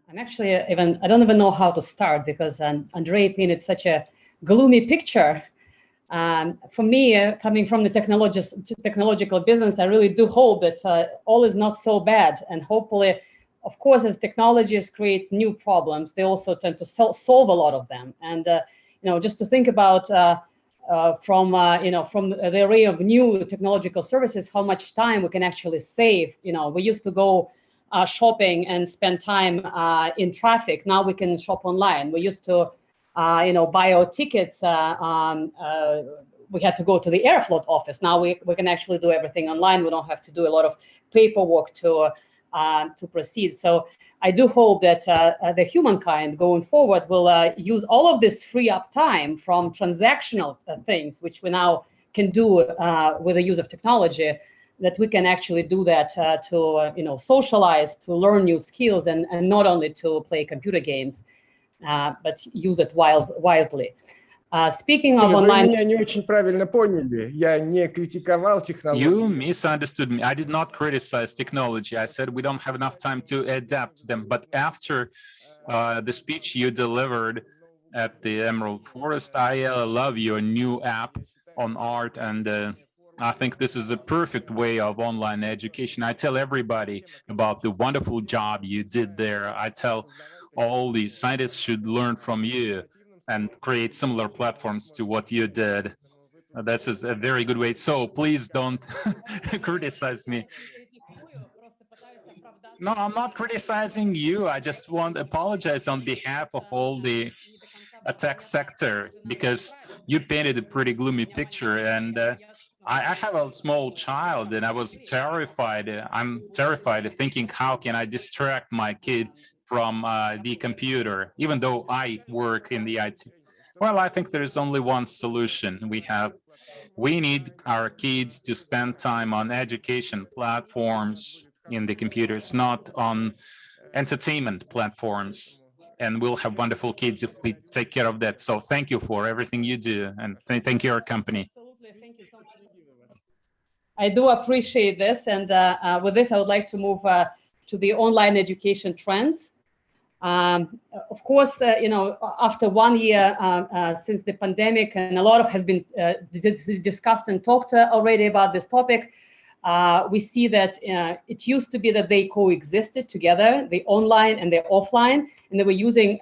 I'm actually I don't even know how to start because Andrei painted such a gloomy picture. For me, coming from the technological business, I really do hope that all is not so bad. And hopefully, of course, as technologies create new problems, they also tend to solve a lot of them. And just to think about from the array of new technological services, how much time we can actually save. We used to go shopping and spend time in traffic. Now we can shop online. We used to buy our tickets. We had to go to the Aeroflot office. Now we can actually do everything online. We don't have to do a lot of paperwork to proceed. So I do hope that the humankind going forward will use all of this free up time from transactional things, which we now can do with the use of technology, that we can actually do that to socialize, to learn new skills, and not only to play computer games, but use it wisely. Speaking of online... Вы меня не очень правильно поняли. Я не критиковал технологии. You misunderstood me. I did not criticize technology. I said we don't have enough time to adapt to them. But after the speech you delivered at the Emerald Forest, I love your new app on art, and I think this is the perfect way of online education. I tell everybody about the wonderful job you did there. I tell all the scientists should learn from you and create similar platforms to what you did. This is a very good way. So please don't criticize me. No, I'm not criticizing you. I just want to apologize on behalf of all the tech sector, because you painted a pretty gloomy picture, and I have a small child, and I was terrified. I'm terrified thinking, how can I distract my kid from the computer, even though I work in the IT? Well, I think there's only one solution. We need our kids to spend time on education platforms in the computers, not on entertainment platforms. And we'll have wonderful kids if we take care of that. So thank you for everything you do, and thank your company. Absolutely, thank you so much. I do appreciate this, and with this, I would like to move to the online education trends. Of course, after 1 year since the pandemic, and a lot has been discussed and talked already about this topic, we see that it used to be that they coexisted together, the online and the offline, and they were using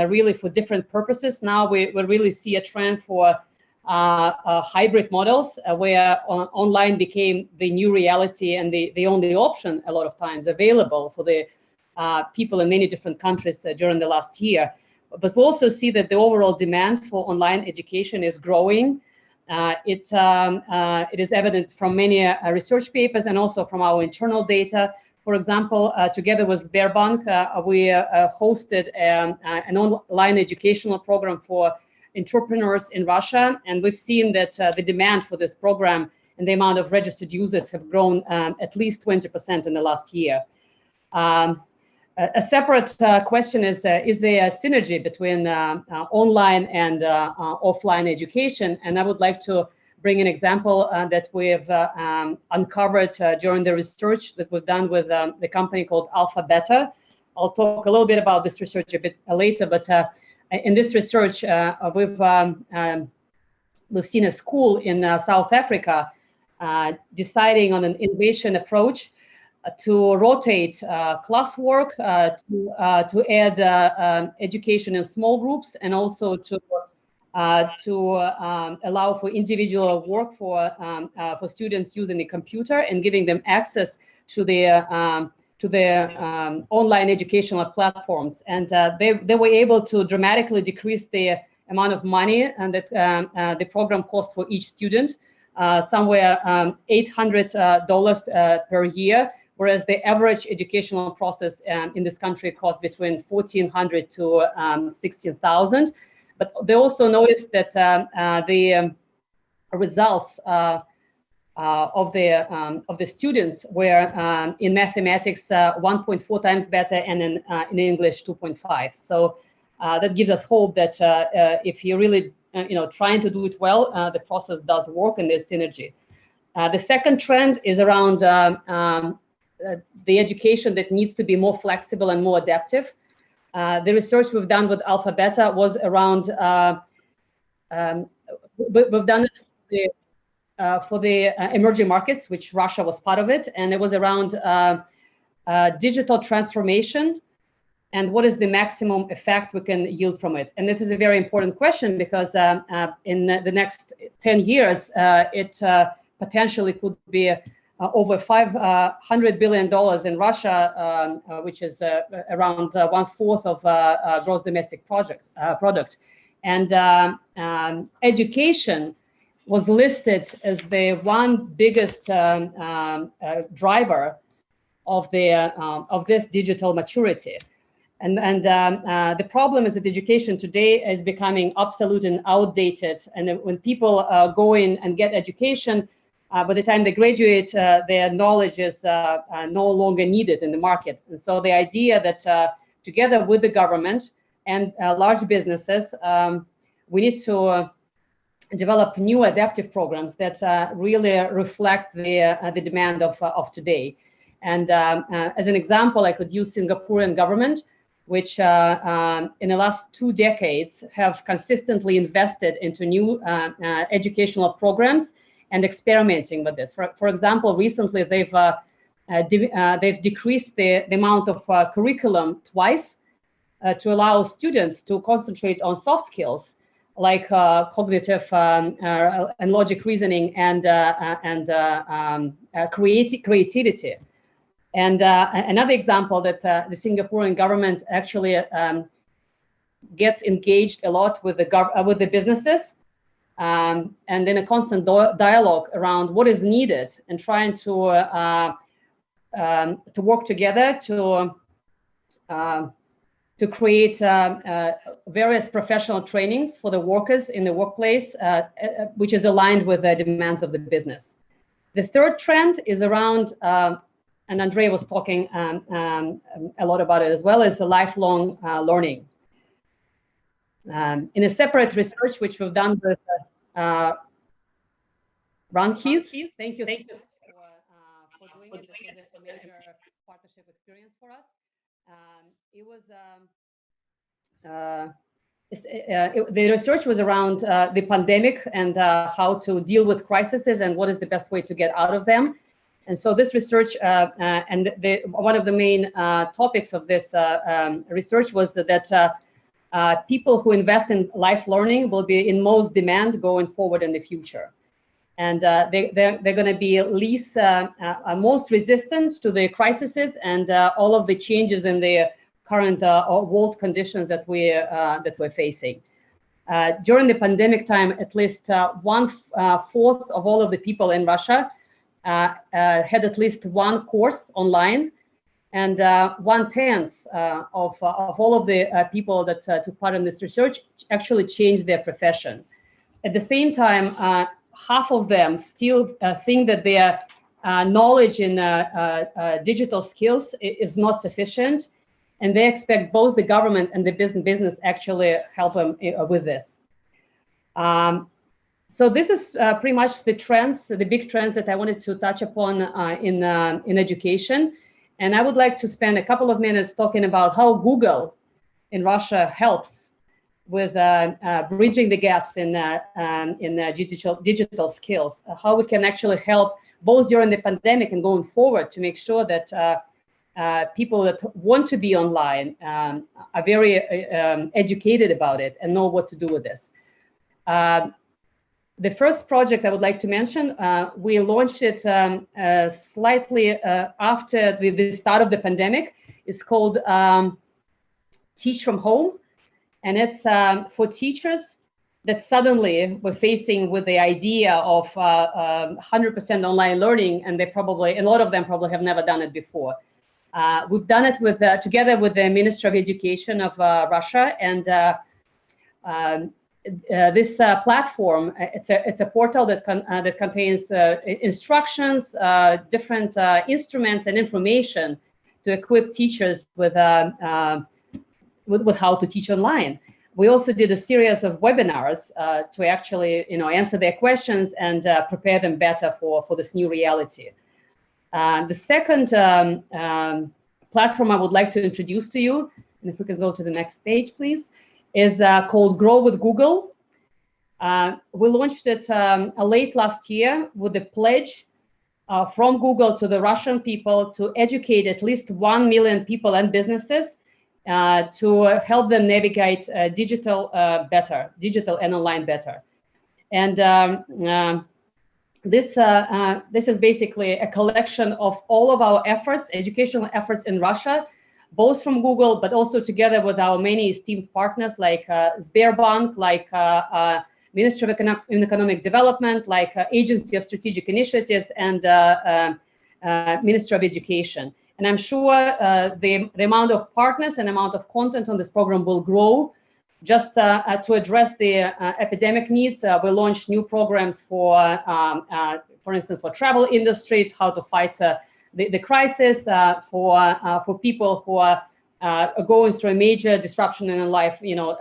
really for different purposes. Now we really see a trend for hybrid models where online became the new reality and the only option a lot of times available for the people in many different countries during the last year. But we also see that the overall demand for online education is growing. It is evident from many research papers and also from our internal data. For example, together with Sberbank, we hosted an online educational program for entrepreneurs in Russia, and we've seen that the demand for this program and the amount of registered users have grown at least 20% in the last year. A separate question is there a synergy between online and offline education? And I would like to bring an example that we have uncovered during the research that we've done with the company called Alpha Beta. I'll talk a little bit about this research a bit later, but in this research, we've seen a school in South Africa deciding on an innovation approach to rotate classwork, to add education in small groups, and also to allow for individual work for students using the computer and giving them access to their online educational platforms. And they were able to dramatically decrease the amount of money and that the program cost for each student, somewhere $800 per year, whereas the average educational process in this country costs between $1,400 to $16,000. But they also noticed that the results of the students were in mathematics 1.4 times better, and in English 2.5. So that gives us hope that if you're really trying to do it well, the process does work and there's synergy. The second trend is around the education that needs to be more flexible and more adaptive. The research we've done with Alpha Beta was around, we've done it for the emerging markets, which Russia was part of it, and it was around digital transformation and what is the maximum effect we can yield from it. And this is a very important question because in the next 10 years, it potentially could be over $500 billion in Russia, which is around 1/4 of gross domestic product. And education was listed as the one biggest driver of this digital maturity. And the problem is that education today is becoming obsolete and outdated. And when people go in and get education, by the time they graduate, their knowledge is no longer needed in the market. And so the idea that together with the government and large businesses, we need to develop new adaptive programs that really reflect the demand of today. And as an example, I could use Singaporean government, which in the last 2 decades have consistently invested into new educational programs and experimenting with this. For example, recently they've decreased the amount of curriculum twice to allow students to concentrate on soft skills like cognitive and logic reasoning and creativity. And another example that the Singaporean government actually gets engaged a lot with the businesses and in a constant dialogue around what is needed and trying to work together to create various professional trainings for the workers in the workplace, which is aligned with the demands of the business. The third trend is around, and Andrei was talking a lot about it as well, is the lifelong learning. In a separate research, which we've done with Ranhis, thank you for doing it. This was a major partnership experience for us. The research was around the pandemic and how to deal with crises and what is the best way to get out of them. And so this research and one of the main topics of this research was that people who invest in life learning will be in most demand going forward in the future. And they're going to be least, most resistant to the crises and all of the changes in the current world conditions that we're facing. During the pandemic time, at least 1/4 of all of the people in Russia had at least one course online, and 1/10 of all of the people that took part in this research actually changed their profession. At the same time, half of them still think that their knowledge in digital skills is not sufficient, and they expect both the government and the business actually help them with this. So this is pretty much the trends, the big trends that I wanted to touch upon in education. And I would like to spend a couple of minutes talking about how Google in Russia helps with bridging the gaps in digital skills, how we can actually help both during the pandemic and going forward to make sure that people that want to be online are very educated about it and know what to do with this. The first project I would like to mention, we launched it slightly after the start of the pandemic. It's called Teach from Home. And it's for teachers that suddenly were facing with the idea of 100% online learning, and a lot of them probably have never done it before. We've done it with together with the Ministry of Education of Russia, and this platform, it's a portal that contains instructions, different instruments and information to equip teachers with how to teach online. We also did a series of webinars to actually, answer their questions and prepare them better for this new reality. The second platform I would like to introduce to you, and if we can go to the next page, please, is called Grow with Google. We launched it late last year with a pledge from Google to the Russian people to educate at least 1 million people and businesses to help them navigate digital and online better. And this is basically a collection of all of our efforts, educational efforts in Russia, both from Google, but also together with our many esteemed partners like Sberbank, like Ministry of Economic Development, like Agency of Strategic Initiatives, and Ministry of Education. And I'm sure the amount of partners and amount of content on this program will grow. Just to address the epidemic needs, we launched new programs for instance, for travel industry, how to fight the crisis, for people who are going through a major disruption in life. You know,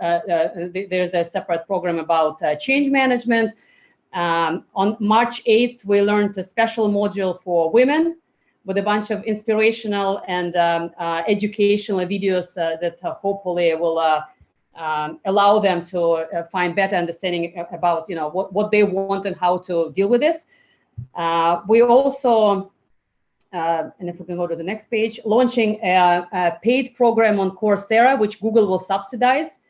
there's a separate program about change management. On March 8th, we learned a special module for women with a bunch of inspirational and educational videos that hopefully will allow them to find better understanding about, you know, what they want and how to deal with this. We also, and if we can go to the next page, launching a paid program on Coursera, which Google will subsidize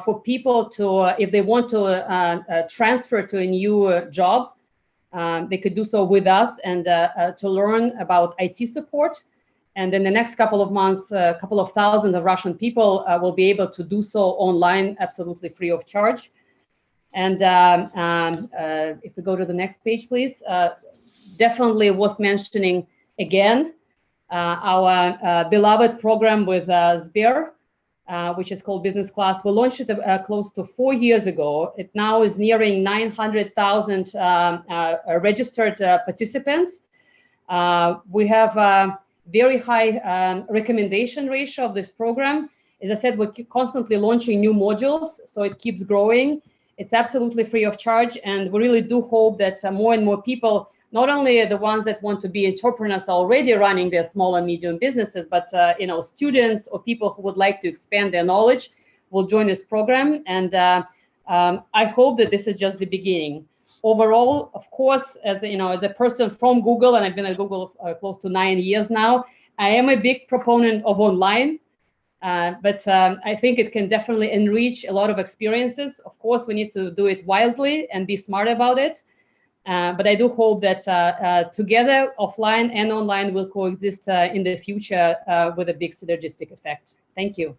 for people to, if they want to transfer to a new job, they could do so with us and to learn about IT support. And in the next couple of months, a couple of thousand of Russian people will be able to do so online, absolutely free of charge. And if we go to the next page, please, definitely worth mentioning again our beloved program with Sber, which is called Business Class. We launched it close to 4 years ago. It now is nearing 900,000 registered participants. We have very high recommendation ratio of this program. As I said, we're constantly launching new modules, so it keeps growing. It's absolutely free of charge, and we really do hope that more and more people, not only the ones that want to be entrepreneurs already running their small and medium businesses, but you know, students or people who would like to expand their knowledge will join this program. And I hope that this is just the beginning. Overall, of course, as you know, as a person from Google, and I've been at Google close to 9 years now, I am a big proponent of online, but I think it can definitely enrich a lot of experiences. Of course, we need to do it wisely and be smart about it. But I do hope that together, offline and online will coexist in the future with a big synergistic effect. Thank you.